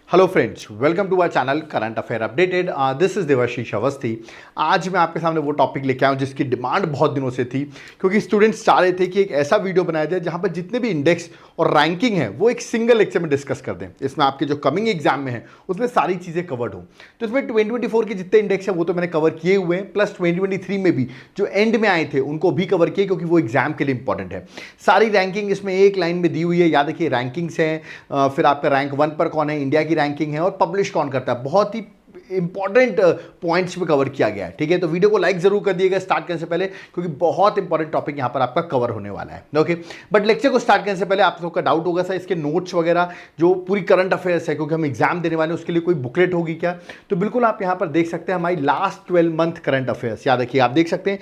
Hello friends, welcome to our channel current affair updated. This is Devashish Awasthi. आज मैं आपके सामने वो टॉपिक लेके आया हूँ जिसकी डिमांड बहुत दिनों से थी, क्योंकि स्टूडेंट्स चाह रहे थे कि एक ऐसा वीडियो बनाया जाए जहाँ पर जितने भी इंडेक्स और रैंकिंग है वो एक सिंगल लेक्चर में डिस्कस कर दें। इसमें आपके जो कमिंग एग्जाम में है उसमें सारी चीज़ें कवर्ड हो। तो इसमें 2024 के जितने इंडेक्स हैं वो तो मैंने कवर किए हुए हैं, प्लस 2023 में भी जो एंड में आए थे उनको भी कवर किए, क्योंकि वो एग्जाम के लिए इंपॉर्टेंट है। सारी रैंकिंग इसमें एक लाइन में दी हुई है। याद रखिए, रैंकिंग्स हैं, फिर आपका रैंक 1 पर कौन है, इंडिया की रैंकिंग है, और पब्लिश कौन करता है। बहुत ही इंपॉर्टेंट पॉइंट्स पे कवर किया गया है। ठीक है, तो वीडियो को लाइक जरूर कर दिएगा स्टार्ट करने से पहले, क्योंकि बहुत इंपॉर्टेंट टॉपिक यहां पर आपका कवर होने वाला है। ओके, बट लेक्चर को स्टार्ट करने से पहले आप सबका डाउट होगा सर इसके नोट्स वगैरह जो पूरी करंट अफेयर्स है, क्योंकि हम एग्जाम देने वाले हैं, उसके लिए कोई बुकलेट होगी क्या? तो बिल्कुल आप यहां पर देख सकते हैं हमारी लास्ट 12 मंथ करंट अफेयर्स। याद रखिए, आप देख सकते हैं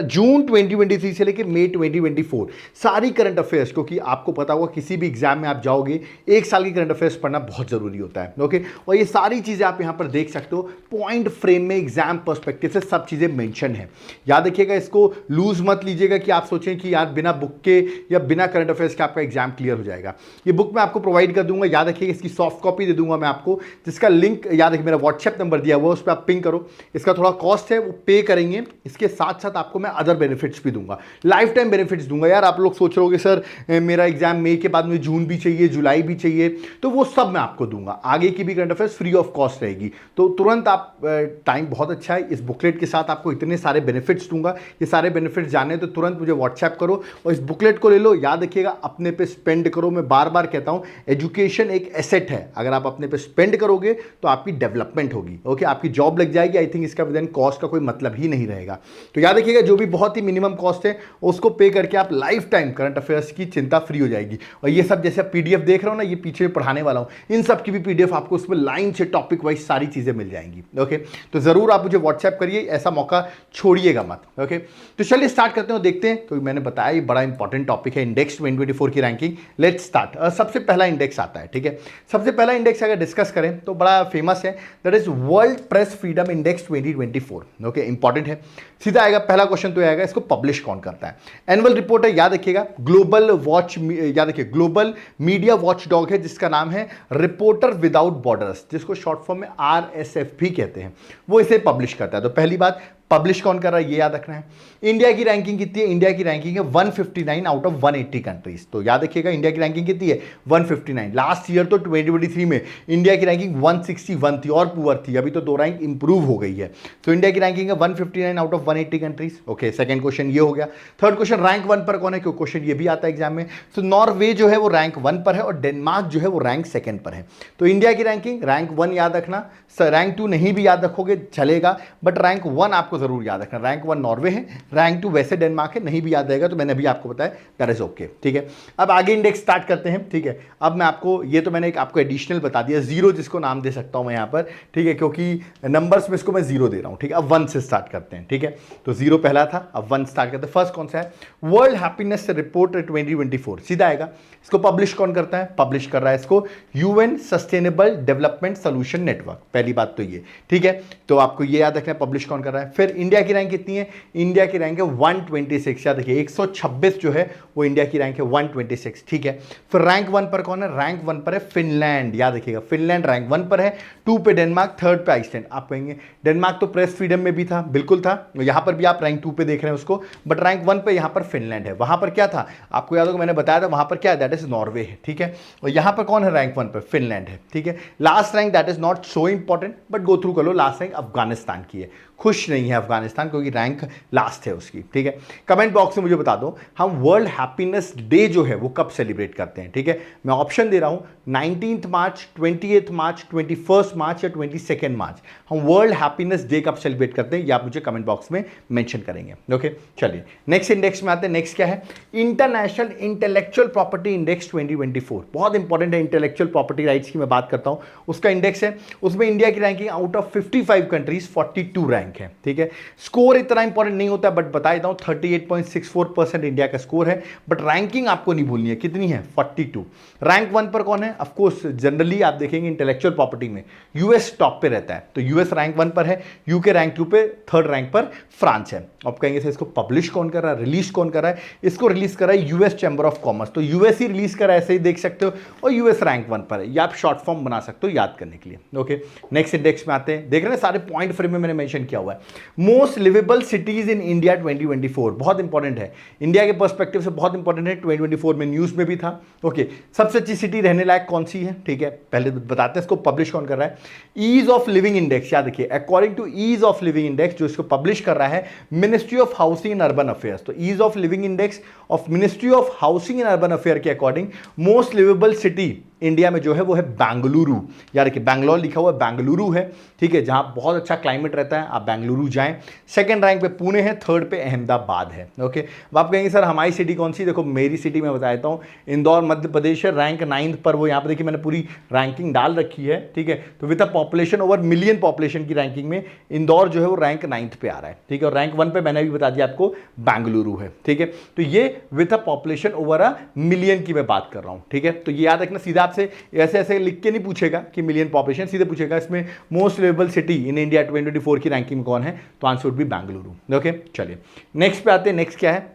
जून 2023 से लेकर मई 2024 सारी करंट अफेयर्स, क्योंकि आपको पता होगा किसी भी एग्जाम में आप जाओगे एक साल की करंट अफेयर्स पढ़ना बहुत जरूरी होता है। ओके, और ये सारी चीजें आप यहां पर देख सकते हो, पॉइंट फ्रेम में एग्जाम पर्सपेक्टिव से सब चीजें मेंशन है। याद रखिएगा, इसको लूज मत लीजिएगा कि आप सोचें कि यार बिना बुक के या बिना करंट अफेयर्स के आपका एग्जाम क्लियर हो जाएगा। ये बुक मैं आपको प्रोवाइड कर दूंगा। याद रखिएगा, इसकी सॉफ्ट कॉपी दे दूंगा मैं आपको, जिसका लिंक याद रखिए मेरा व्हाट्सएप नंबर दिया हुआ है, उस पर आप पिंग करो। इसका थोड़ा कॉस्ट है, वो पे करेंगे। इसके साथ साथ आपको मैं अदर बेनिफिट्स भी दूंगा, लाइफ टाइम बेनिफिट्स दूंगा। यार आप लोग सोच रहे हो सर मेरा एग्जाम मई के बाद में जून भी चाहिए, जुलाई भी चाहिए, तो वो सब मैं आपको दूंगा। आगे की भी current affairs free of cost रहेगी। तो तुरंत आप टाइम बहुत अच्छा है, इस बुकलेट के साथ आपको इतने सारे बेनिफिट्स दूंगा। ये सारे बेनिफिट्स जानने तो तुरंत मुझे व्हाट्सएप करो और इस बुकलेट को ले लो। याद रखिएगा, अपने पे स्पेंड करो। मैं बार बार कहता हूं, एजुकेशन एक एसेट है। अगर आप अपने पे स्पेंड करोगे तो आपकी डेवलपमेंट होगी। ओके, आपकी जॉब लग जाएगी। आई थिंक इसका विद इन कॉस्ट का कोई मतलब ही नहीं रहेगा। तो याद रखिएगा, जो भी बहुत ही मिनिमम कॉस्ट है उसको पे करके आप लाइफ टाइम करंट अफेयर्स की चिंता फ्री हो जाएगी। और ये सब जैसे पीडीएफ देख रहे हो ना, ये पीछे पढ़ाने वाला हूं, इन सब की भी पीडीएफ आपको उसमें लाइन से टॉपिक वाइज सारी चीजें मिल जाएंगी। ओके, तो जरूर आप मुझे व्हाट्सएप करिए, ऐसा मौका छोड़िएगा मत। ओके, तो चलिए स्टार्ट करते हैं, देखते हैं। तो मैंने बताया ये बड़ा इंपॉर्टेंट टॉपिक है, इंडेक्स 2024 की रैंकिंग। Let's start. सबसे पहला इंडेक्स आता है। ठीक है, सबसे पहला इंडेक्स अगर डिस्कस करें तो बड़ा फेमस है, that is world press freedom index 2024। Okay, important है। सीधा आएगा पहला क्वेश्चन, तो आएगा इसको पब्लिश कौन करता है। एनुअल रिपोर्ट है, याद रखिएगा, ग्लोबल वॉच, याद रखिए ग्लोबल मीडिया वॉच डॉग है, जिसका नाम है रिपोर्टर विदाउट बॉर्डर्स, जिसको शॉर्ट फॉर्म में RSF भी कहते हैं। वो इसे पब्लिश करता है। तो पहली बात, पब्लिश कौन कर रहा है ये याद रखना है। इंडिया की रैंकिंग कितनी है? इंडिया की रैंकिंग है 159 आउट ऑफ 180 कंट्रीज। तो याद रखिएगा, इंडिया की रैंकिंग कितनी है? 159। लास्ट ईयर तो 2023 में इंडिया की रैंकिंग 161 थी और पुअर थी। अभी तो 2 रैंक इंप्रूव हो गई है। तो इंडिया की रैंकिंग है 159 out of 180 countries. Okay, second question ये हो गया। थर्ड क्वेश्चन, रैंक 1 पर कौन है? क्योंकि क्वेश्चन ये भी आता है एग्जाम में। तो नॉर्वे जो है वो रैंक 1 पर है और डेनमार्क जो है वो रैंक 2 पर है। तो इंडिया की रैंकिंग रैंक 1 याद रखना, रैंक 2 नहीं भी याद रखोगे चलेगा, बट रैंक 1 आपको जरूर याद रखना। रैंक 1 नॉर्वे है, रैंक 2 वैसे डेनमार्क है। नहीं भी याद रहेगा तो मैंने अभी आपको बताया, दैट इज ओके। ठीक है, अब आगे इंडेक्स स्टार्ट करते हैं। ठीक है, अब मैं आपको ये तो मैंने एक आपको एडिशनल बता दिया, जीरो जिसको नाम दे सकता हूं मैं यहां पर। ठीक है, क्योंकि नंबर्स में इसको मैं जीरो दे रहा हूं। ठीक है, अब 1 से स्टार्ट करते हैं। ठीक है, तो जीरो पहला था, अब 1 स्टार्ट करते हैं। फर्स्ट कौन सा है? World happiness report 2024। सीधा आएगा। इसको पब्लिश कौन करता है? पब्लिश कर रहा है इसको UN sustainable development solution network. पहली बात तो ये। ठीक है, तो आपको ये याद रखना है पब्लिश कौन कर रहा है। फिर इंडिया की रैंक कितनी है? इंडिया की रैंक है 126। याद रखिए, 126 जो है वो इंडिया की रैंक है 126। ठीक है, फिर रैंक 1 पर कौन है? रैंक 1 पर है फिनलैंड। याद रखिएगा, फिनलैंड रैंक 1 पर है, 2 पे डेनमार्क, 3rd पे आइसलैंड। आप कहेंगे डेनमार्क तो प्रेस फ्रीडम में भी था, बिल्कुल था, यहां पर भी आप रैंक 2 पे देख रहे हैं उसको, बट रैंक 1 पे यहां पर फिनलैंड है। वहां पर क्या था आपको याद होगा, मैंने बताया था, वहां पर क्या है? दैट इज नॉर्वे है। ठीक है, और यहां पर कौन है? रैंक 1 पर फिनलैंड है। ठीक है, last rank that is not so important, but go through कर लो। लास्ट रैंक अफगानिस्तान की है। खुश नहीं है अफगानिस्तान, क्योंकि रैंक लास्ट है उसकी। ठीक है, कमेंट बॉक्स में मुझे बता दो, हम वर्ल्ड हैप्पीनेस डे जो है वो कब सेलिब्रेट करते हैं। ठीक है, मैं ऑप्शन दे रहा हूं, 19 मार्च, 28 मार्च, 21 मार्च या 22 मार्च। हम वर्ल्ड हैप्पीनेस डे कब सेलिब्रेट करते हैं ये आप मुझे कमेंट बॉक्स में मेंशन करेंगे। ओके, चलिए नेक्स्ट इंडेक्स में आते हैं। नेक्स्ट क्या है? International intellectual property index 2024। बहुत इंपॉर्टेंट है, इंटेलेक्चुअल प्रॉपर्टी राइट्स की मैं बात करता हूं, उसका इंडेक्स है। उसमें इंडिया की ranking out of 55 countries 42 rank rank है, ठीक है। स्कोर इतना इंपॉर्टेंट नहीं होता, बट बता देता हूं 38.64% इंडिया का स्कोर है, बट रैंकिंग आपको नहीं भूलनी है, कितनी है 42। रैंक 1 पर कौन है? ऑफ कोर्स जनरली आप देखेंगे इंटेलेक्चुअल प्रॉपर्टी में यूएस टॉप पे रहता है, तो यूएस रैंक 1 पर है, यूके रैंक 2 पे, थर्ड रैंक पर फ्रांस है। आप कहेंगे सर इसको पब्लिश कौन कर रहा है, रिलीज कौन कर रहा है? इसको रिलीज कर रहा है यूएस चैम्बर ऑफ कॉमर्स, तो यूएस ही रिलीज कर रहा है, ऐसे ही देख सकते हो, और यूएस रैंक 1 पर है, या आप शॉर्ट फॉर्म बना सकते हो याद करने के लिए। ओके, नेक्स्ट इंडेक्स में आते हैं। देख रहे हैं सारे पॉइंट फ्रेम में मैंने मेंशन किया हुआ है। Most liveable cities in India 2024, बहुत इंपॉर्टेंट है, इंडिया के पर्सपेक्टिव से बहुत इंपॉर्टेंट है, 2024 में न्यूज में भी था। ओके, सबसे अच्छी सिटी रहने लायक कौन सी है, ठीक है, पहले बताते हैं इसको पब्लिश कौन कर रहा है। ईज ऑफ लिविंग इंडेक्स, याद रखिए, according to ease of living index, जो इसको पब्लिश कर रहा है ministry of housing and urban affairs, तो ease of living index of ministry of housing and urban affair के according most liveable city India में जो है वो है बेंगलुरु। यार देखिए बैंगलोर लिखा हुआ है, बेंगलुरु है, ठीक है, जहां बहुत अच्छा क्लाइमेट रहता है, आप बेंगलुरु जाएं। सेकंड रैंक पे पुणे है, थर्ड पे अहमदाबाद है। ओके, अब आप कहेंगे सर हमारी सिटी कौन सी? देखो मेरी सिटी मैं बता देता हूं, इंदौर मध्य प्रदेश है, रैंक 9th पर, वो यहाँ पर देखिए मैंने पूरी रैंकिंग डाल रखी है, ठीक है। तो with a population over million population की रैंकिंग में इंदौर जो है वो रैंक 9th पे आ रहा है, ठीक है, और रैंक 1 पे मैंने भी बता दिया आपको बेंगलुरु है, ठीक है। तो ये with a population over a million की मैं बात कर रहा हूं, ठीक है। तो ये याद रखना, सीधा आपसे ऐसे ऐसे लिख के नहीं पूछेगा कि मिलियन पॉपुलेशन, सीधे पूछेगा इसमें most liveable city in India 2024 की रैंकिंग में कौन है, तो answer would be Bengaluru. Okay, चलिए नेक्स्ट पे आते हैं। नेक्स्ट क्या है,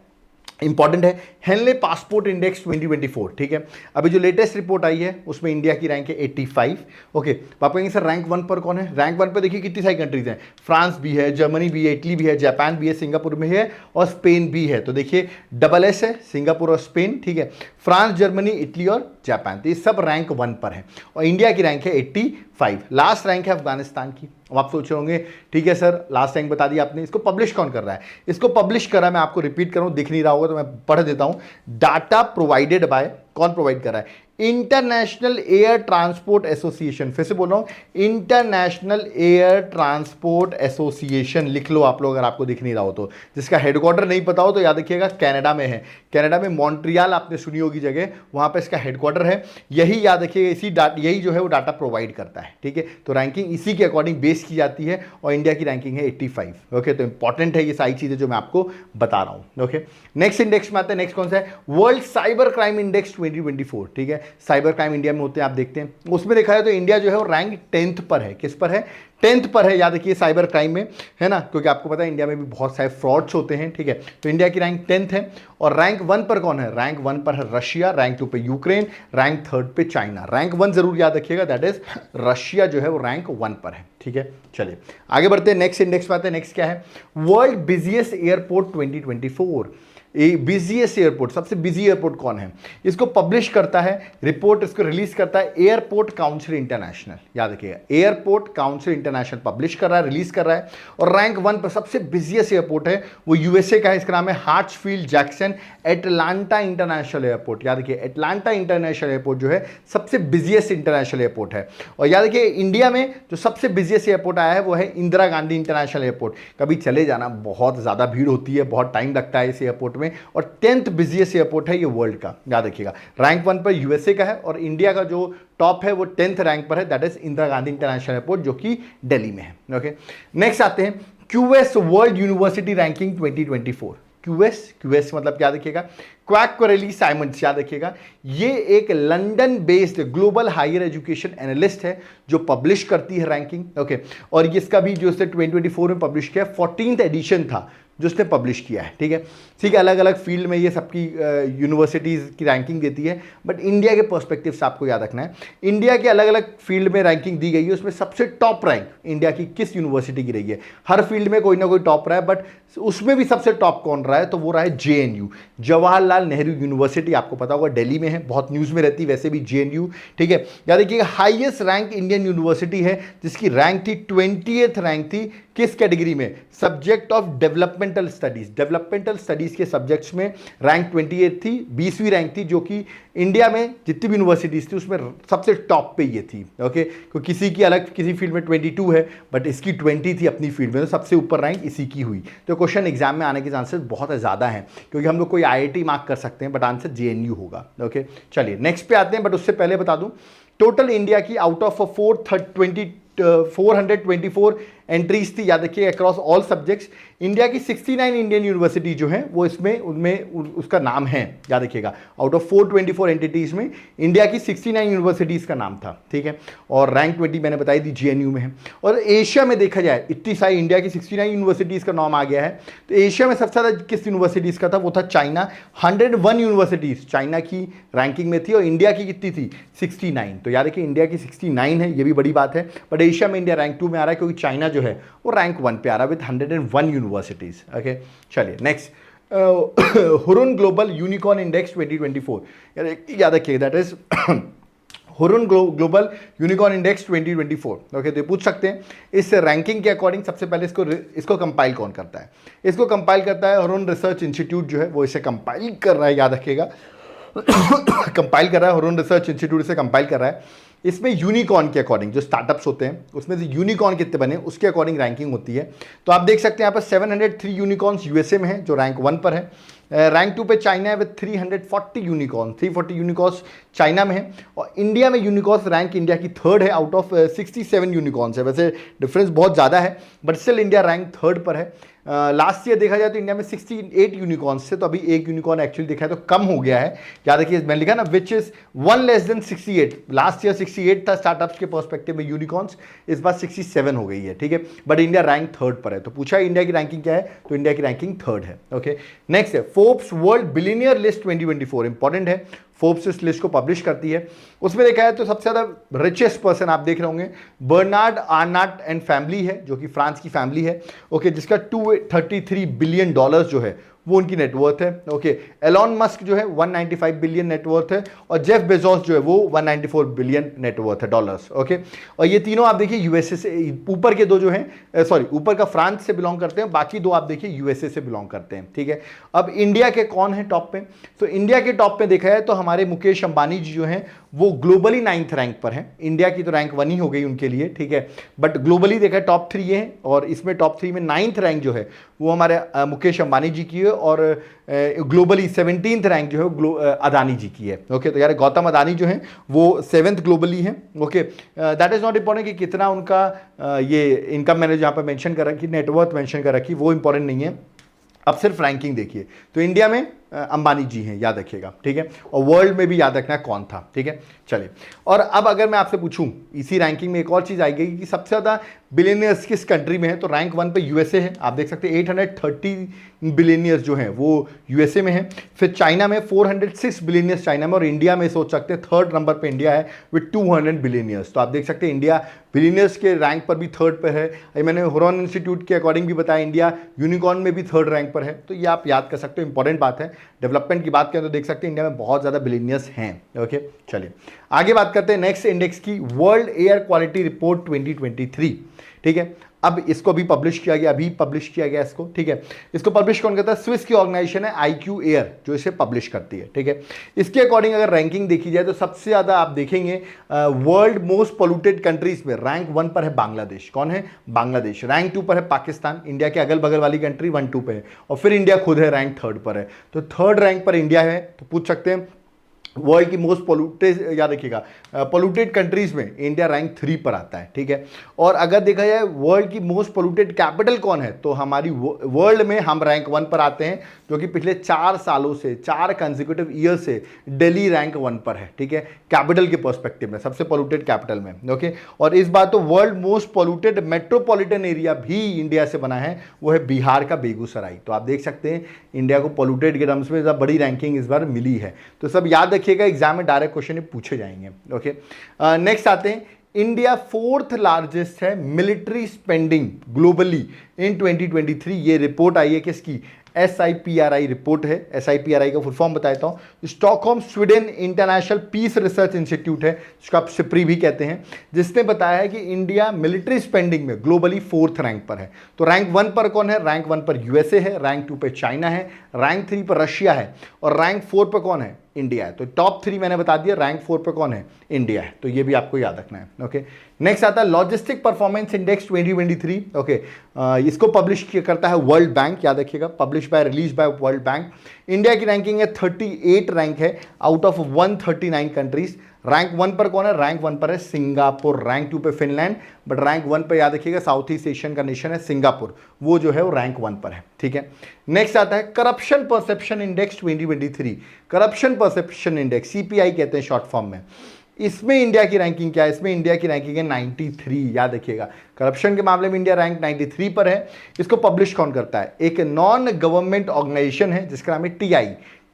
इंपॉर्टेंट है, हेनले पासपोर्ट इंडेक्स 2024, ठीक है। अभी जो लेटेस्ट रिपोर्ट आई है उसमें इंडिया की रैंक है 85। ओके, तो आप कहेंगे सर रैंक 1 पर कौन है? रैंक 1 पर देखिए कितनी सारी कंट्रीज हैं, फ्रांस भी है, जर्मनी भी है, इटली भी है, जापान भी है, सिंगापुर में है, और स्पेन भी है। तो देखिए SS है, सिंगापुर और स्पेन, ठीक है, फ्रांस, जर्मनी, इटली और जापान, तो ये सब रैंक 1 पर है, और इंडिया की रैंक है 85। लास्ट रैंक है अफगानिस्तान की। अब आप सोच रहे होंगे ठीक है सर लास्ट रैंक बता दिया आपने, इसको पब्लिश कौन कर रहा है? इसको पब्लिश कर रहा है, मैं आपको रिपीट करूं, दिख नहीं रहा होगा तो मैं पढ़ देता हूं। डाटा प्रोवाइडेड बाय, कौन प्रोवाइड कर रहा है? इंटरनेशनल एयर ट्रांसपोर्ट एसोसिएशन, फिर से बोल रहा हूं, इंटरनेशनल एयर ट्रांसपोर्ट एसोसिएशन, लिख लो आप लोग अगर आपको दिख नहीं रहा हो तो। जिसका हेडक्वार्टर नहीं पता हो तो याद रखिएगा कनाडा में है, कनाडा में मॉन्ट्रियल आपने सुनी होगी जगह, वहां पे इसका हेडक्वार्टर है, यही याद रखिएगा, यही जो है वो डाटा प्रोवाइड करता है, ठीक है। तो रैंकिंग इसी के अकॉर्डिंग बेस की जाती है, और इंडिया की रैंकिंग है 85। ओके, तो इंपॉर्टेंट है ये सारी चीजें जो मैं आपको बता रहा हूं। ओके, नेक्स्ट इंडेक्स में आते हैं। नेक्स्ट कौन सा है? वर्ल्ड साइबर क्राइम इंडेक्स 2024, ठीक है। साइबर क्राइम इंडिया में होते हैं, आप देखते हैं, उसमें देखा है तो इंडिया जो है वो रैंक 10th पर है। किस पर है? 10th पर है, याद रखिए साइबर क्राइम में, है ना, क्योंकि आपको पता है इंडिया में भी बहुत सारे फ्रॉड्स होते हैं, ठीक है। तो इंडिया की रैंक 10th है, और रैंक 1 पर कौन है? रैंक 1 पर है रशिया, रैंक 2 पे यूक्रेन, रैंक 3rd पे चाइना, रैंक 1 जरूर याद रखिएगा, दैट इज रशिया जो है वो रैंक 1 पर है, ठीक है। चलिए आगे बढ़ते हैं, नेक्स्ट इंडेक्स पे आते हैं। नेक्स्ट क्या है? World busiest airport 2024। Busiest airport, सबसे बिजी एयरपोर्ट कौन है? इसको पब्लिश करता है रिपोर्ट, इसको रिलीज करता है एयरपोर्ट काउंसिल इंटरनेशनल, याद रखिएगा एयरपोर्ट काउंसिल इंटरनेशनल पब्लिश कर रहा है, रिलीज कर रहा है। और रैंक 1 पर सबसे बिजिएस्ट एयरपोर्ट है वो यूएसए का है, इसका नाम है हार्ट्सफील्ड जैक्सन एटलांटा इंटरनेशनल एयरपोर्ट। याद रखिए एटलांटा इंटरनेशनल एयरपोर्ट जो है सबसे बिजिएस्ट इंटरनेशनल एयरपोर्ट है। और याद रखिए इंडिया में जो सबसे बिजिएस्ट एयरपोर्ट आया है वो है इंदिरा गांधी इंटरनेशनल एयरपोर्ट। कभी चले जाना, बहुत ज़्यादा भीड़ होती है, बहुत टाइम लगता है इस एयरपोर्ट में, और 10th बिजिएस्ट एयरपोर्ट है ये वर्ल्ड का, याद रखिएगा। रैंक 1 पर यूएसए का है, और इंडिया का जो टॉप है वो 10th रैंक पर है, that is Indira Gandhi international airport जो कि दिल्ली में है। ओके, नेक्स्ट आते हैं QS world university ranking 2024। QS मतलब क्या देखिएगा? क्वैकक्वारेली साइमंड्स, याद रखिएगा ये एक London based global higher education analyst है जो पब्लिश करती है रैंकिंग। ओके, और इसका भी जो उसने 2024 में पब्लिश किया, 14th एडिशन था जो उसने पब्लिश किया है, ठीक है। ठीक है, अलग अलग फील्ड में ये सबकी यूनिवर्सिटीज़ की रैंकिंग देती है, बट इंडिया के पर्सपेक्टिव से आपको याद रखना है इंडिया के अलग अलग फील्ड में रैंकिंग दी गई है, उसमें सबसे टॉप रैंक इंडिया की किस यूनिवर्सिटी की रही है? हर फील्ड में कोई ना कोई टॉप रहा है, बट उसमें भी सबसे टॉप कौन रहा है? तो वो रहा है JNU, जवाहरलाल नेहरू यूनिवर्सिटी, आपको पता होगा दिल्ली में है, बहुत न्यूज़ में रहती है वैसे भी JNU, ठीक है। याद रखिएगा हाईएस्ट रैंक इंडियन यूनिवर्सिटी है जिसकी रैंक थी 20th रैंक थी, किस कैटेगरी में? Subject of developmental studies, developmental studies के सब्जेक्ट्स में रैंक 28 थी, 20वीं रैंक थी, जो कि इंडिया में जितनी भी यूनिवर्सिटीज थी उसमें सबसे टॉप पे ये थी। ओके, तो किसी की अलग किसी फील्ड में 22 है, बट इसकी 20 थी अपनी फील्ड में, तो सबसे ऊपर रैंक इसी की हुई। तो क्वेश्चन एग्जाम में आने के चांसेस बहुत ज़्यादा हैं, क्योंकि हम लोग कोई IIT मार्क कर सकते हैं, बट आंसर JNU होगा। ओके, चलिए नेक्स्ट पे आते हैं, बट उससे पहले बता दूं टोटल इंडिया की आउट ऑफ 424 एंट्रीज थी, याद रखिए, अक्रॉस ऑल सब्जेक्ट्स। इंडिया की 69 इंडियन यूनिवर्सिटी जो हैं वो इसमें उनमें उसका नाम है, याद रखिएगा। आउट ऑफ 424 एंटिटीज़ में इंडिया की 69 यूनिवर्सिटीज़ का नाम था, ठीक है। और रैंक 20 मैंने बताई थी जेएनयू में है। और एशिया में देखा जाए, इतनी सारी इंडिया की 69 यूनिवर्सिटीज़ का नाम आ गया है, तो एशिया में सबसे ज़्यादा किस यूनिवर्सिटीज़ का था? वो था चाइना। 101 यूनिवर्सिटीज़ चाइना की रैंकिंग में थी, और इंडिया की कितनी थी? 69। तो याद रखिए इंडिया की 69 है, ये भी बड़ी बात है। बट एशिया में इंडिया रैंक 2 में आ रहा है, क्योंकि चाइना जो है वो रैंक 1 पे आ रहा है विद 101 यूनिवर्सिटीज। ओके, चलिए next, Hurun global unicorn index 2024, याद रखिए that is Hurun global unicorn index 2024। Okay, तो पूछ सकते हैं इस रैंकिंग के अकॉर्डिंग सबसे पहले इसको कंपाइल कौन करता है? इसको कंपाइल करता है हुरुन रिसर्च इंस्टीट्यूट जो है, वो इसे कंपाइल कर रहा है, याद रखिएगा। कंपाइल कर रहा है हुरुन रिसर्च इंस्टीट्यूट से कंपाइल कर रहा है। इसमें यूनिकॉर्न के अकॉर्डिंग जो स्टार्टअप्स होते हैं उसमें से यूनिकॉर्न कितने बने उसके अकॉर्डिंग रैंकिंग होती है। तो आप देख सकते हैं यहाँ पर 703 यूनिकॉर्न्स यूएसए में है जो रैंक 1 पर है। रैंक 2 पे चाइना है विद 340 यूनिकॉर्न, 340 यूनिकॉर्न्स चाइना में है। और इंडिया में यूनिकॉर्न्स रैंक इंडिया की 3rd है आउट ऑफ 67 यूनिकॉर्न्स है। वैसे डिफरेंस बहुत ज़्यादा है, but still India rank 3rd पर है। लास्ट ईयर देखा जाए तो इंडिया में 68 यूनिकॉर्न्स थे, तो अभी एक यूनिकॉर्न एक्चुअली देखा है तो कम हो गया है। याद रखिए मैंने लिखा ना which is 1 less than 68। Last year 68 था स्टार्टअप्स के पर्सपेक्टिव में यूनिकॉर्न्स, इस बार 67 हो गई है, ठीक है। बट इंडिया रैंक 3rd पर है। तो पूछा इंडिया की रैंकिंग क्या है, तो इंडिया की रैंकिंग 3rd है। ओके, नेक्स्ट है Forbes world billionaire list 2024, important है। फोर्ब्स इस लिस्ट को पब्लिश करती है। उसमें देखा है तो सबसे ज़्यादा रिचेस्ट पर्सन आप देख रहे होंगे बर्नार्ड आर्नाट एंड फैमिली है, जो कि फ्रांस की फैमिली है। ओके, जिसका $233 बिलियन जो है वो उनकी नेटवर्थ है। ओके, एलॉन मस्क जो है 195 बिलियन नेटवर्थ है, और जेफ बेजोस जो है वो 194 बिलियन नेटवर्थ है डॉलर्स। ओके, और ये तीनों आप देखिए यूएसए से, ऊपर के दो जो हैं सॉरी ऊपर का फ्रांस से बिलोंग करते हैं, बाकी दो आप देखिए यूएसए से बिलोंग करते हैं, ठीक है। अब इंडिया के कौन है टॉप पे? तो इंडिया के टॉप पे देखा है तो हमारे मुकेश अंबानी जी जो हैं वो ग्लोबली 9th रैंक पर हैं। इंडिया की तो रैंक 1 ही हो गई उनके लिए, ठीक है। बट ग्लोबली देखा है टॉप 3 है, और इसमें टॉप 3 में 9th रैंक जो है वो हमारे मुकेश अंबानी जी की है, और ग्लोबली 17th रैंक जो है अदानी जी की है। ओके, तो यार गौतम अदानी जो है वो 7th ग्लोबली है। Okay, that is not important कि कितना उनका ये इनकम मैंने जहाँ पर मेंशन कर रखी, नेटवर्थ मेंशन कर रखी, वो इंपॉर्टेंट नहीं है। अब सिर्फ रैंकिंग देखिए, तो इंडिया में अंबानी जी हैं, याद रखिएगा, ठीक है। और वर्ल्ड में भी याद रखना कौन था, ठीक है। चलिए, और अब अगर मैं आपसे पूछूं इसी रैंकिंग में एक और चीज़ आएगी कि सबसे ज़्यादा बिलियनियर्स किस कंट्री में है, तो रैंक 1 पे यूएसए है। आप देख सकते हैं 830 बिलियनियर्स जो हैं वो यूएसए में है। फिर चाइना में 406 बिलियनियर्स चाइना में, और इंडिया में सोच सकते हैं 3rd नंबर पे इंडिया है विद 200 बिलियनियर्स। तो आप देख सकते हैं इंडिया बिलियनियर्स के रैंक पर भी 3rd पे है। ये मैंने हुरुन इंस्टीट्यूट के अकॉर्डिंग भी बताया, इंडिया यूनिकॉर्न में भी 3rd रैंक पर है। तो ये आप याद कर सकते हो, इंपॉर्टेंट बात है। डेवलपमेंट की बात करें तो देख सकते हैं इंडिया में बहुत ज़्यादा बिलियनियर्स हैं। ओके, चलिए आगे बात करते हैं नेक्स्ट इंडेक्स की, वर्ल्ड एयर क्वालिटी रिपोर्ट 2023, ठीक है। अब इसको अभी पब्लिश किया गया, अभी पब्लिश किया गया इसको, ठीक है। इसको पब्लिश कौन करता है? स्विस की ऑर्गेनाइजेशन है IQ एयर जो इसे पब्लिश करती है, ठीक है। इसके अकॉर्डिंग अगर रैंकिंग देखी जाए तो सबसे ज़्यादा आप देखेंगे वर्ल्ड मोस्ट पोल्यूटेड कंट्रीज में रैंक 1 पर है बांग्लादेश। कौन है? बांग्लादेश। रैंक 2 पर है पाकिस्तान, इंडिया के अगल बगल वाली कंट्री 1-2 पे है, और फिर इंडिया खुद है रैंक 3rd पर है। तो 3rd रैंक पर इंडिया है। तो पूछ सकते हैं वर्ल्ड की मोस्ट पोल्यूटेड, याद रखिएगा पोल्यूटेड कंट्रीज में इंडिया रैंक 3 पर आता है, ठीक है। और अगर देखा जाए वर्ल्ड की मोस्ट पोल्यूटेड कैपिटल कौन है, तो हमारी वर्ल्ड में हम रैंक 1 पर आते हैं, जो कि पिछले 4 सालों से, 4 कंसेक्यूटिव ईयर से दिल्ली रैंक 1 पर है, ठीक है। कैपिटल के पर्सपेक्टिव में सबसे पोल्यूटेड कैपिटल में, ओके। और इस बार तो world most polluted metropolitan area भी इंडिया से बना है, वो है बिहार का बेगूसराय। तो आप देख सकते हैं इंडिया को पोल्यूटेड के टर्म्स में बड़ी रैंकिंग इस बार मिली है। तो सब याद रखिएगा, एग्जाम में डायरेक्ट क्वेश्चन पूछे जाएंगे। ओके, नेक्स्ट आते हैं, इंडिया 4th लार्जेस्ट है मिलिट्री स्पेंडिंग ग्लोबली इन 2023। ये रिपोर्ट आई है किसकी? SIPRI रिपोर्ट है। SIPRI का फुल फॉर्म बताता हूँ, Stockholm Sweden international peace research institute है, जिसको आप सिप्री भी कहते हैं, जिसने बताया है कि इंडिया मिलिट्री स्पेंडिंग में ग्लोबली 4th रैंक पर है। तो रैंक 1 पर कौन है? रैंक 1 पर यूएसए है, रैंक 2 पर चाइना है, रैंक 3 पर रशिया है, और रैंक 4 पर कौन है? इंडिया है। तो टॉप 3 मैंने बता दिया, रैंक 4 पे कौन है? इंडिया है। तो ये भी आपको याद रखना है। ओके, नेक्स्ट आता है लॉजिस्टिक परफॉर्मेंस इंडेक्स 2023। ओके, इसको पब्लिश करता है वर्ल्ड बैंक, याद रखिएगा, publish publish by release by world bank. India की रैंकिंग है 38 रैंक है आउट ऑफ 139 कंट्रीज। रैंक 1 पर कौन है? रैंक 1 पर है सिंगापुर, रैंक 2 पे फिनलैंड, बट रैंक 1 पर याद रखिएगा साउथ ईस्ट एशियन का नेशन है सिंगापुर, वो जो है वो रैंक 1 पर है। ठीक है, नेक्स्ट आता है corruption perception index 2023। Corruption perception index CPI कहते हैं शॉर्ट फॉर्म में। इसमें इंडिया की रैंकिंग क्या है? इसमें इंडिया की रैंकिंग है 93। याद रखिएगा करप्शन के मामले में इंडिया रैंक 93 पर है। इसको पब्लिश कौन करता है? एक नॉन गवर्नमेंट ऑर्गेनाइजेशन है जिसका नाम है टीआई,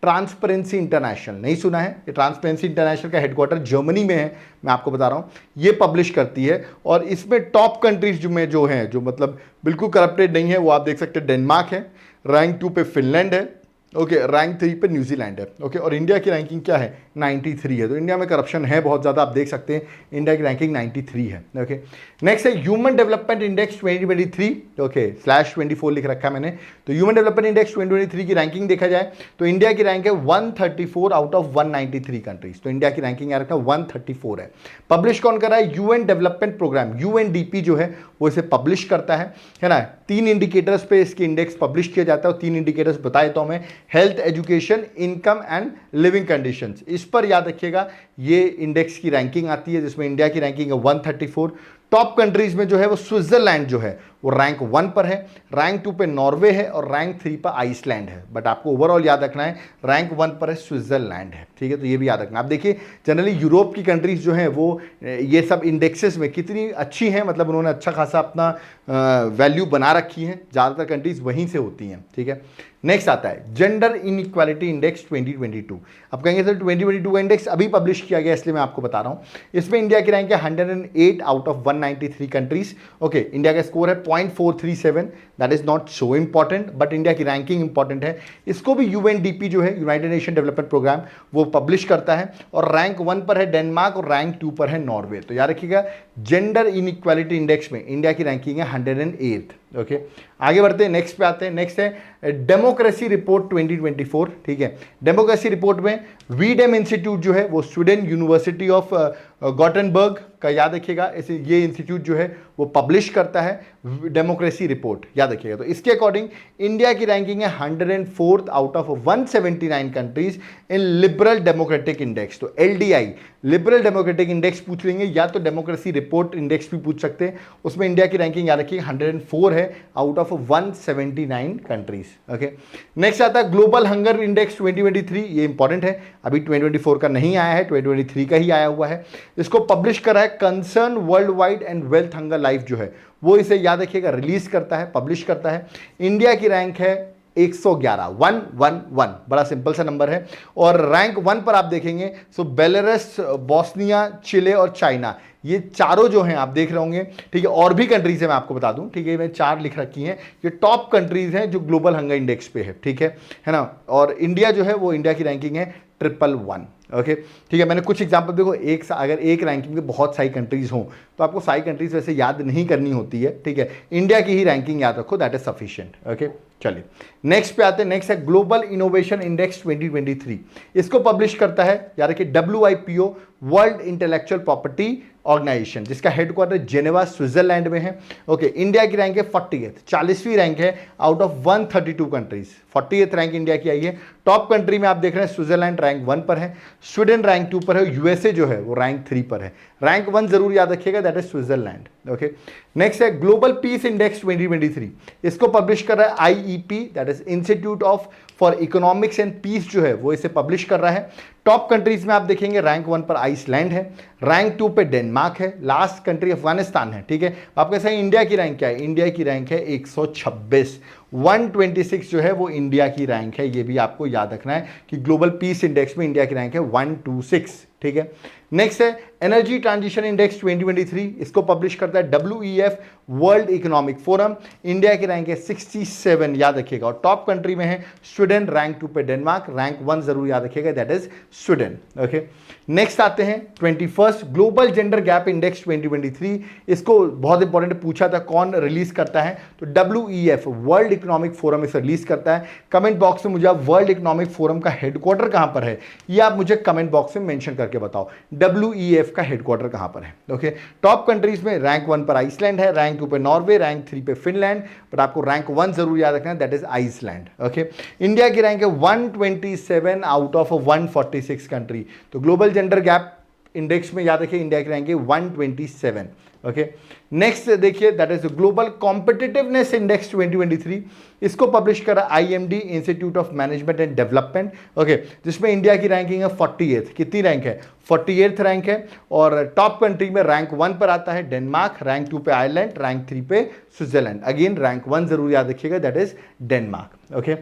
ट्रांसपेरेंसी इंटरनेशनल। नहीं सुना है? ये ट्रांसपेरेंसी इंटरनेशनल का हेडक्वार्टर जर्मनी में है, मैं आपको बता रहा हूँ। ये पब्लिश करती है और इसमें टॉप कंट्रीज में जो हैं, जो मतलब बिल्कुल करप्टेड नहीं है, वो आप देख सकते हैं डेनमार्क है, रैंक 2 पे फिनलैंड है, ओके, रैंक 3 पे न्यूजीलैंड है, ओके, और इंडिया की रैंकिंग क्या है? 93 है। तो इंडिया में करप्शन है बहुत ज़्यादा, आप देख सकते हैं इंडिया की रैंकिंग 93 है। ओके, नेक्स्ट है ह्यूमन डेवलपमेंट इंडेक्स 2023, ओके, /24 लिख रखा है मैंने। तो ह्यूमन डेवलपमेंट इंडेक्स 2023 की रैंकिंग देखा जाए तो इंडिया की रैंक है 134 आउट ऑफ 193 कंट्रीज। तो इंडिया की रैंकिंग यार 134 है। पब्लिश कौन कर रहा है? यूएन डेवलपमेंट प्रोग्राम, यूएनडीपी जो है वो इसे पब्लिश करता है ना। 3 इंडिकेटर्स पे इसके इंडेक्स पब्लिश किया जाता है और 3 इंडिकेटर्स बताए तो हमें, health, education, income and living conditions. इस पर याद रखिएगा ये इंडेक्स की रैंकिंग आती है जिसमें इंडिया की रैंकिंग है 134। टॉप कंट्रीज में जो है वो स्विट्जरलैंड जो है वो रैंक 1 पर है, रैंक 2 पे नॉर्वे है और रैंक 3 पर आइसलैंड है। बट आपको ओवरऑल याद रखना है रैंक 1 पर है स्विट्जरलैंड है। ठीक है, तो ये भी याद रखना। आप देखिए जनरली यूरोप की कंट्रीज जो हैं वो ये सब इंडेक्सेस में कितनी अच्छी हैं, मतलब उन्होंने अच्छा खासा अपना वैल्यू बना रखी है, ज़्यादातर कंट्रीज वहीं से होती हैं। ठीक है, नेक्स्ट आता है जेंडर इनइक्वालिटी इंडेक्स 2022। अब कहेंगे सर 2022 का इंडेक्स अभी पब्लिश किया गया, इसलिए मैं आपको बता रहा हूँ। इसमें इंडिया की रैंक है 108 out of 193 countries. Okay, India का स्कोर है 0.437, that is not so important, but India की रैंकिंग इंपॉर्टेंट है। इसको भी यूएनडीपी जो है यूनाइटेड नेशन डेवलपमेंट प्रोग्राम वो पब्लिश करता है और रैंक 1 पर है डेनमार्क और रैंक 2 पर है नॉर्वे। तो याद रखिएगा जेंडर इनइक्वालिटी इंडेक्स में इंडिया की रैंकिंग है 108। ओके, आगे बढ़ते हैं, नेक्स्ट पे आते हैं। नेक्स्ट है डेमोक्रेसी रिपोर्ट 2024। ठीक है, डेमोक्रेसी रिपोर्ट में वीडेम इंस्टीट्यूट जो है वो स्वीडन यूनिवर्सिटी ऑफ गॉटेनबर्ग का, याद रखिएगा ऐसे ये इंस्टीट्यूट जो है वो पब्लिश करता है डेमोक्रेसी रिपोर्ट, याद रखिएगा। तो इसके अकॉर्डिंग इंडिया की रैंकिंग है 104 out of 179 countries in liberal democratic index. तो एलडीआई लिबरल डेमोक्रेटिक इंडेक्स पूछ लेंगे या तो डेमोक्रेसी रिपोर्ट इंडेक्स भी पूछ सकते हैं, उसमें इंडिया की रैंकिंग याद रखिए 104 है out of 179 countries. Okay, next आता है ग्लोबल हंगर इंडेक्स 2023। ये इंपॉर्टेंट है, अभी 2024 का नहीं आया है, 2023 का ही आया हुआ है। इसको पब्लिश करा है concern world wide and wealth hunger life जो है वो इसे याद रखिएगा रिलीज करता है, पब्लिश करता है। इंडिया की रैंक है 111, 111, बड़ा सिंपल सा नंबर है। और रैंक 1 पर आप देखेंगे सो बेलारस, बॉस्निया, चिले और चाइना, ये चारों जो हैं आप देख रहे होंगे। ठीक है, और भी कंट्रीज है मैं आपको बता दूं। ठीक है, मैं 4 लिख रखी हैं, ये टॉप कंट्रीज हैं जो ग्लोबल हंगर इंडेक्स पे है। ठीक है ना, और इंडिया जो है वो इंडिया की रैंकिंग है 111। ओके, ठीक है, मैंने कुछ एग्जांपल देखो, अगर एक रैंकिंग में बहुत सारी कंट्रीज हों तो आपको सारी कंट्रीज वैसे याद नहीं करनी होती है। ठीक है, इंडिया की ही रैंकिंग याद रखो, दैट इज सफिशिएंट। ओके, चलिए नेक्स्ट पे आते हैं। नेक्स्ट है ग्लोबल इनोवेशन इंडेक्स 2023। इसको पब्लिश करता है यार कि WIPO, world intellectual property organisation, जिसका हेडक्वार्टर जेनेवा स्विट्जरलैंड में है। ओके, इंडिया की रैंक है 40th, 40वीं रैंक है out of 132 countries. 40th rank India की आई है। टॉप कंट्री में आप देख रहे हैं स्विट्जरलैंड रैंक 1 पर है, स्वीडन रैंक 2 पर है, यूएसए जो है वो रैंक 3 पर है। रैंक 1 जरूर याद रखिएगा, that is Switzerland. Okay, next है ग्लोबल पीस इंडेक्स 2023। इसको पब्लिश कर रहा है IEP, that is institute of for economics and peace जो है वो इसे पब्लिश कर रहा है। टॉप कंट्रीज में आप देखेंगे रैंक 1 पर आइसलैंड है, रैंक 2 पे डेनमार्क है, लास्ट कंट्री अफगानिस्तान है। ठीक है, आप कैसे इंडिया की रैंक क्या है? इंडिया की रैंक है 126, 126 जो है वो इंडिया की रैंक है। ये भी आपको याद रखना है कि ग्लोबल पीस इंडेक्स में इंडिया की रैंक है 126। ठीक है, नेक्स्ट है एनर्जी ट्रांजिशन इंडेक्स 2023। इसको पब्लिश करता है WEF, world economic forum. India की रैंक है 67, याद रखिएगा। और टॉप कंट्री में है स्वीडन, रैंक 2 पे डेनमार्क, रैंक 1 जरूर याद रखिएगा, that is Sweden. Okay, next आते हैं 21st global gender gap index 2023। इसको बहुत इंपॉर्टेंट पूछा था कौन रिलीज करता है, तो WEF वर्ल्ड इकोनॉमिक फोरम इसे रिलीज करता है। कमेंट बॉक्स में मुझे आप वर्ल्ड इकोनॉमिक फोरम का हेडक्वार्टर कहां पर है ये आप मुझे कमेंट बॉक्स में मेंशन करके बताओ, WEF का हेडक्वार्टर कहां पर है। ओके, टॉप कंट्रीज में रैंक 1 पर आइसलैंड है, रैंक 2 पे नॉर्वे, रैंक 3 पे फिनलैंड, बट आपको रैंक 1 जरूर याद रखना है, that is Iceland. Okay, India की रैंक है 127 आउट ऑफ 146 कंट्री। तो ग्लोबल जेंडर गैप इंडेक्स में याद रखिए इंडिया की रैंक है 127। ओके, नेक्स्ट देखिए that is global competitiveness index 2023। इसको पब्लिश करा IMD institute of management and development. Okay, जिसमें इंडिया की रैंकिंग है 48th। कितनी रैंक है? 48th रैंक है। और टॉप कंट्री में रैंक 1 पर आता है डेनमार्क, रैंक 2 पे आयरलैंड, रैंक 3 पे स्विट्जरलैंड। अगेन रैंक 1 जरूर याद रखिएगा, दैट इज डेनमार्क। ओके,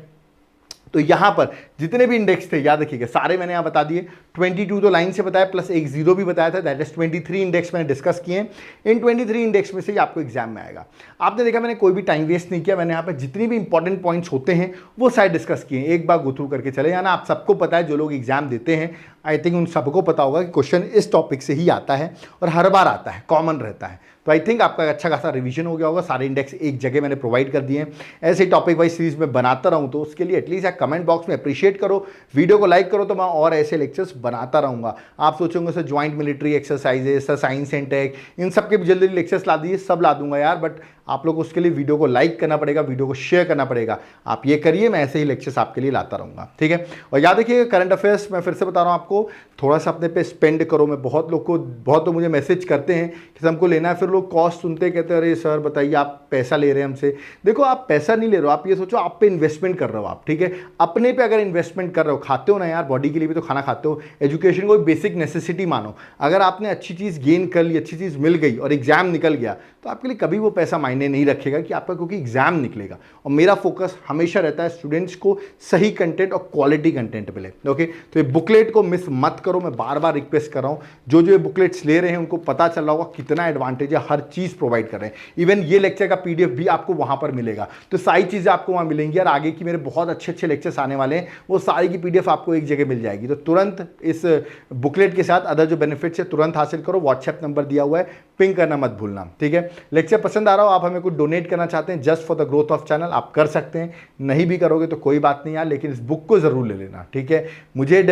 तो यहां पर जितने भी इंडेक्स थे याद रखिएगा सारे मैंने यहां बता दिए। 22 तो लाइन से बताया, प्लस एक जीरो भी बताया था, दैट इज 23 इंडेक्स मैंने डिस्कस किए। इन 23 इंडेक्स में से ही आपको एग्जाम में आएगा। आपने देखा मैंने कोई भी टाइम वेस्ट नहीं किया, मैंने यहां पर जितनी भी इंपॉर्टेंट पॉइंट्स होते हैं वो सारे डिस्कस किए, एक बार गो थ्रू करके चले जाना। आप सबको पता है, जो लोग एग्जाम देते हैं आई थिंक उन सबको पता होगा कि क्वेश्चन इस टॉपिक से ही आता है और हर बार आता है, कॉमन रहता है। तो आई थिंक आपका अच्छा खासा रिवीजन हो गया होगा, सारे इंडेक्स एक जगह मैंने प्रोवाइड कर दिए हैं। ऐसे टॉपिक वाइज सीरीज में बनाता रहूं तो उसके लिए एटलीस्ट आप कमेंट बॉक्स में अप्रिशिएट करो, वीडियो को लाइक करो, तो मैं और ऐसे लेक्चर्स बनाता रहूंगा। आप सोचोगे sir joint military exercises, sir science and tech, इन सब के भी जल्दी लेक्चर्स ला दीजिए, सब ला दूंगा यार, बट आप लोग को उसके लिए वीडियो को लाइक करना पड़ेगा, वीडियो को शेयर करना पड़ेगा। आप ये करिए, मैं ऐसे ही लेक्चर्स आपके लिए लाता रहूंगा, ठीक है। और याद रखिए करंट अफेयर्स मैं फिर से बता रहा हूँ आपको, थोड़ा सा अपने पे स्पेंड करो। मैं बहुत लोग मुझे मैसेज करते हैं कि हमको लेना है, फिर लोग कॉस्ट सुनते कहते हैं अरे सर बताइए आप पैसा ले रहे हैं हमसे। देखो आप पैसा नहीं ले रहे हो, आप ये सोचो आप पे इन्वेस्टमेंट कर रहे हो आप, ठीक है। अपने पे अगर इन्वेस्टमेंट कर रहे हो, खाते हो ना यार, बॉडी के लिए भी तो खाना खाते हो, एजुकेशन को बेसिक नेसेसिटी मानो। अगर आपने अच्छी चीज़ गेन कर ली, अच्छी चीज़ मिल गई और एग्जाम निकल गया, तो आपके लिए कभी वो पैसा मायने नहीं रखेगा कि आपका, क्योंकि एग्जाम निकलेगा। और मेरा फोकस हमेशा रहता है स्टूडेंट्स को सही कंटेंट और क्वालिटी कंटेंट मिले। ओके, तो ये बुकलेट को मिस मत करो, मैं बार बार रिक्वेस्ट कर रहा हूँ। जो ये बुकलेट्स ले रहे हैं उनको पता चल रहा होगा कितना एडवांटेज है, हर चीज़ प्रोवाइड कर रहे हैं। इवन ये लेक्चर का PDF भी आपको वहाँ पर मिलेगा, तो सारी चीज़ें आपको वहाँ मिलेंगी। और आगे की मेरे बहुत अच्छे अच्छे लेक्चर्स आने वाले हैं, वो सारी की PDF आपको एक जगह मिल जाएगी। तो तुरंत इस बुकलेट के साथ अदर जो बेनिफिट्स है तुरंत हासिल करो। व्हाट्सएप नंबर दिया हुआ है, पिंग करना मत भूलना, ठीक है। लेक्चर पसंद आ रहा हो, आप हमें कुछ डोनेट करना चाहते हैं just for the growth of channel, आप कर सकते हैं। नहीं भी करोगे तो कोई बात नहीं यार, लेकिन इस बुक को जरूर ले लेना, ठीक है। मुझे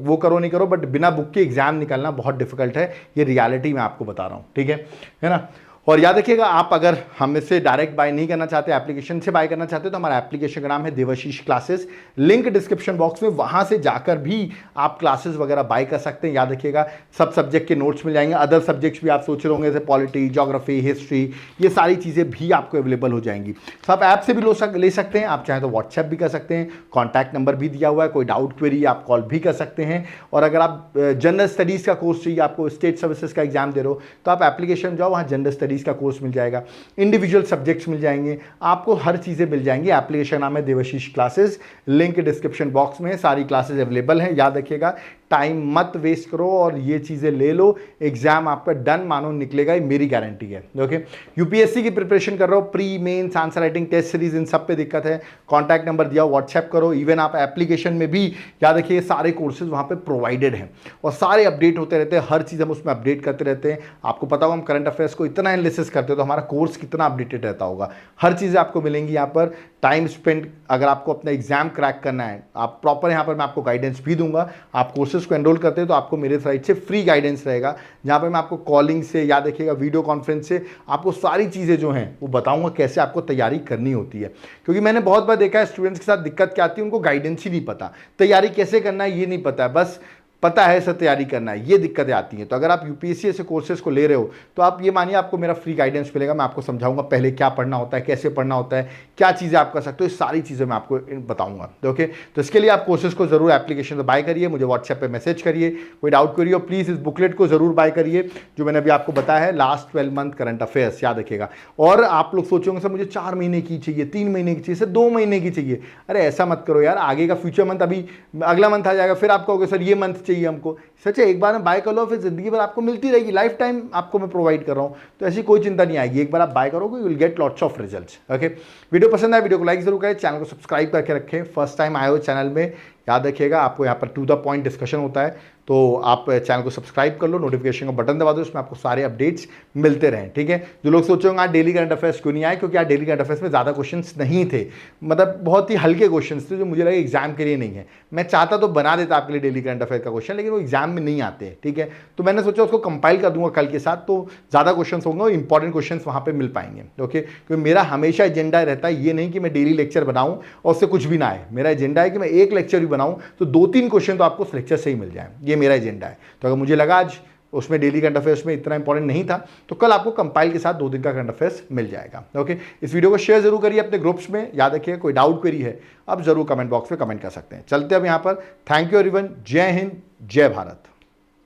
वो करो नहीं करो, बट बिना बुक के एग्जाम निकालना बहुत डिफिकल्ट है, ये रियलिटी मैं आपको बता रहा हूँ, ठीक है ना। और याद रखिएगा आप अगर हम से डायरेक्ट बाय नहीं करना चाहते, एप्लीकेशन से बाय करना चाहते, तो हमारा एप्लीकेशन का नाम है Devashish classes, link description box में, वहां से जाकर भी आप क्लासेस वगैरह बाय कर सकते हैं। याद रखिएगा सब सब्जेक्ट के नोट्स मिल जाएंगे, अदर सब्जेक्ट्स भी आप सोच रहे होंगे जैसे पॉलिटी, ज्योग्राफी, हिस्ट्री, ये सारी चीज़ें भी आपको अवेलेबल हो जाएंगी। सब ऐप से भी ले सकते हैं, आप चाहें तो व्हाट्सएप भी कर सकते हैं, कॉन्टैक्ट नंबर भी दिया हुआ है, कोई डाउट क्वेरी आप कॉल भी कर सकते हैं। और अगर आप जनरल स्टडीज़ का कोर्स चाहिए, आपको स्टेट सर्विसेज का एग्जाम दे रहे हो, तो आप एप्लीकेशन जाओ, वहाँ जनरल स्टडीज़ का कोर्स मिल जाएगा, इंडिविजुअल सब्जेक्ट्स मिल जाएंगे, आपको हर चीजें मिल जाएंगी। एप्लीकेशन नाम है Devashish classes, link description box में, सारी क्लासेस अवेलेबल हैं। याद रखिएगा टाइम मत वेस्ट करो और ये चीजें ले लो, एग्जाम आपका डन मानो निकलेगा, ये मेरी गारंटी है। ओके, यूपीएससी की प्रिपरेशन कर रहे हो, pre mains, answer writing, test series, इन सब पे दिक्कत है, कॉन्टैक्ट नंबर दिया, व्हाट्सएप करो। इवन आप एप्लीकेशन में भी याद रखिए सारे कोर्सेज वहाँ पे प्रोवाइडेड हैं और सारे अपडेट होते रहते हैं, हर चीज़ हम उसमें अपडेट करते रहते हैं। आपको पता होगा हम करंट अफेयर्स को इतना एनालिसिस करते हैं, तो हमारा कोर्स कितना अपडेटेड रहता होगा। हर चीज़ें आपको मिलेंगी यहाँ पर। टाइम स्पेंड, अगर आपको अपना एग्जाम क्रैक करना है, आप प्रॉपर यहाँ पर मैं आपको गाइडेंस भी दूंगा। आप कोर्सेज को एनरोल करते हैं तो आपको मेरे साइड से फ्री गाइडेंस रहेगा, जहाँ पर मैं आपको कॉलिंग से, याद रखिएगा वीडियो कॉन्फ्रेंस से आपको सारी चीज़ें जो हैं वो बताऊंगा कैसे आपको तैयारी करनी होती है। क्योंकि मैंने बहुत बार देखा है स्टूडेंट्स के साथ दिक्कत क्या आती है, उनको गाइडेंस ही नहीं पता, तैयारी कैसे करना है ये नहीं पता है, बस पता है सर तैयारी करना है, ये दिक्कतें आती हैं। तो अगर आप यूपीएससी से कोर्सेज को ले रहे हो तो आप ये मानिए आपको मेरा फ्री गाइडेंस मिलेगा। मैं आपको समझाऊंगा पहले क्या पढ़ना होता है, कैसे पढ़ना होता है, क्या चीज़ें आप कर सकते हो, ये सारी चीज़ें मैं आपको बताऊंगा। ओके, तो इसके लिए आप कोर्सेज को जरूर एप्लीकेशन से बाय करिए, मुझे व्हाट्सएप पर मैसेज करिए, कोई डाउट करिए, और प्लीज़ इस बुकलेट को जरूर बाय करिए जो मैंने अभी आपको बताया है, लास्ट 12 मंथ करंट अफेयर्स, याद रखिएगा। और आप लोग सोचोगे सर मुझे 4 महीने की चाहिए, 3 महीने की चाहिए, सर 2 महीने की चाहिए। अरे ऐसा मत करो यार, आगे का फ्यूचर मंथ, अभी अगला मंथ आ जाएगा, फिर आप कहोगे सर ये मंथ चाहिए हमको। सच है, एक बार में बाय कर लो, फिर जिंदगी भर आपको मिलती रहेगी, लाइफ टाइम आपको मैं प्रोवाइड कर रहा हूँ, तो ऐसी कोई चिंता नहीं आएगी। एक बार आप बाय करोगे you will get lots of results. Okay, video पसंद आए वीडियो को लाइक जरूर करें, चैनल को सब्सक्राइब करके रखें। फर्स्ट टाइम आए हो चैनल में, याद रखिएगा, आपको यहाँ पर टू द पॉइंट डिस्कशन होता है, तो आप चैनल को सब्सक्राइब कर लो, नोटिफिकेशन का बटन दबा दो, उसमें आपको सारे अपडेट्स मिलते रहें, ठीक है। जो लोग सोच रहे होंगे आज डेली करंट अफेयर्स क्यों नहीं आए, क्योंकि आज डेली करंट अफेयर्स में ज़्यादा क्वेश्चंस नहीं थे, मतलब बहुत ही हल्के क्वेश्चंस थे जो मुझे लगा एग्जाम के लिए नहीं है। मैं चाहता तो बना देता आपके लिए डेली करंट अफेयर का क्वेश्चन, लेकिन वो एग्जाम में नहीं आते हैं, ठीक है। तो मैंने सोचा उसको कंपाइल कर दूंगा कल के साथ, तो ज़्यादा क्वेश्चन होंगे और इंपॉर्टेंट क्वेश्चन वहाँ पर मिल पाएंगे, ओके। क्योंकि मेरा हमेशा एजेंडा रहता है ये नहीं कि मैं डेली लेक्चर बनाऊँ और उससे कुछ भी ना आए, मेरा एजेंडा है कि मैं एक लेक्चर भी बनाऊँ तो 2-3 क्वेश्चन तो आपको उस लेक्चर से ही मिल जाए, ये मेरा एजेंडा है। तो अगर मुझे लगा आज उसमें डेली करंट अफेयर्स में इतना इंपॉर्टेंट नहीं था, तो कल आपको कंपाइल के साथ 2 दिन का करंट अफेयर्स मिल जाएगा, ओके। इस वीडियो को शेयर जरूर करिए अपने ग्रुप्स में, याद रखिए कोई डाउट क्वेरी है आप जरूर कमेंट बॉक्स में कमेंट कर सकते हैं। चलते अब यहाँ पर, थैंक यू एवरीवन, जय हिंद, जय भारत।